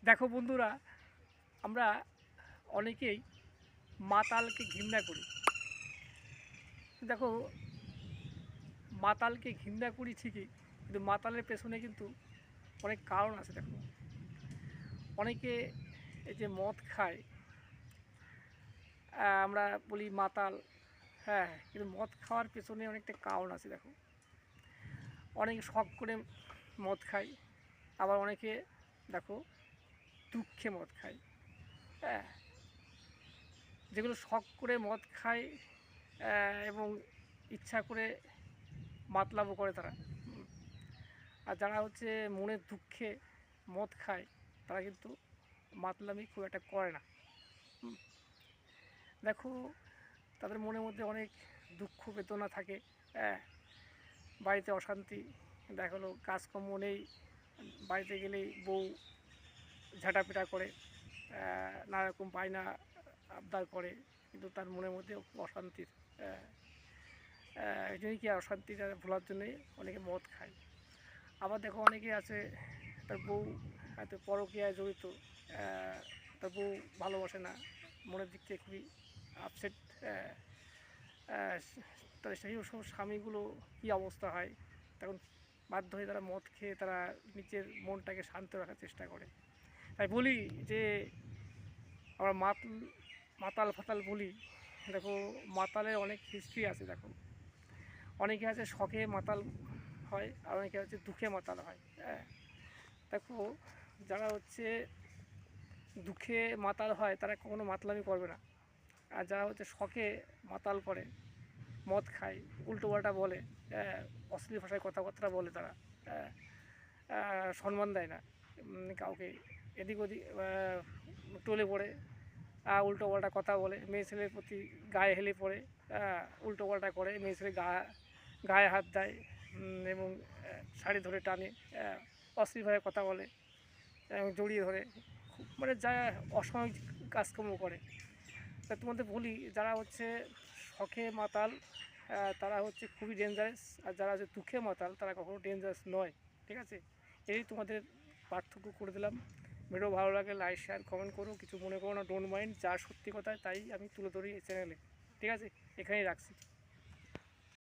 দেখো বন্ধুরা, আমরা অনেকেই মাতালকে ঘৃণা করি। দেখো, মাতালকে ঘৃণা করি ঠিকই, কিন্তু মাতালের পেছনে কিন্তু অনেক কারণ আছে। দেখো, অনেকে এই যে মদ খায়, আমরা বলি মাতাল, হ্যাঁ, কিন্তু মদ খাওয়ার পেছনে অনেকটা কারণ আছে। দেখো, অনেকে শখ করে মদ খায়, আবার অনেকে দেখো দুঃখে মদ খায়। হ্যাঁ, যেগুলো শখ করে মদ খায় এবং ইচ্ছা করে মাতলামো করে তারা। আর যারা হচ্ছে মনের দুঃখে মদ খায়, তারা কিন্তু মাতলামি খুব একটা করে না। দেখো, তাদের মনের মধ্যে অনেক দুঃখ বেদনা থাকে। হ্যাঁ, বাড়িতে অশান্তি, দেখা হলো কাজকর্ম নেই, বাড়িতে গেলেই বউ ঝাঁটাপিটা করে, নানা রকম বায়না আবদার করে, কিন্তু তার মনের মধ্যে অশান্তির। এই জন্যই কি অশান্তিটা ভোলার জন্যই অনেকে মদ খায়। আবার দেখো, অনেকে আছে তার বউ হয়তো পরকীয়ায় জড়িত, তার বউ ভালোবাসে না, মনের দিক থেকে খুবই আপসেট। তাদের সেই সব স্বামীগুলো কী অবস্থা হয়, তখন বাধ্য হয়ে তারা মদ খেয়ে তারা নিজের মনটাকে শান্ত রাখার চেষ্টা করে। তাই বলি যে আমরা মাতাল ফাতাল বলি। দেখো, মাতালের অনেক হিস্ট্রি আছে। দেখো, অনেকে আছে শখে মাতাল হয়, আর অনেকে হচ্ছে দুঃখে মাতাল হয়। হ্যাঁ, দেখো, যারা হচ্ছে দুঃখে মাতাল হয় তারা কখনো মাতলামি করবে না। আর যারা হচ্ছে শখে মাতাল করে, মদ খায়, উল্টোপাল্টা বলে, অশ্লীল ভাষায় কথাবার্তা বলে, তারা সম্মান দেয় না কাউকে, এদিক ওদিক টলে পড়ে উল্টোপাল্টা কথা বলে, মেয়ে ছেলের প্রতি গায়ে হেলে পড়ে, উল্টোপাল্টা করে, মেয়ে ছেলে গায়ে হাত দেয় এবং শাড়ি ধরে টানে, অশ্লীলভাবে কথা বলে এবং জড়িয়ে ধরে, মানে যা অসামাজিক কাজকর্ম করে। তা তোমাদের বলি, যারা হচ্ছে শখে মাতাল তারা হচ্ছে খুবই ডেঞ্জারাস, আর যারা হচ্ছে দুঃখে মাতাল তারা কখনো ডেঞ্জারাস নয়। ঠিক আছে, এই তোমাদের পার্থক্য করে দিলাম। ভিডিও ভালো লাগে লাইক শেয়ার কমেন্ট করো, কিছু মনে করো না, ডোন্ট মাইন্ড, যা সত্যি কথা তাই আমি তুলে ধরি এই চ্যানেলে। ঠিক আছে, এখানেই রাখছি।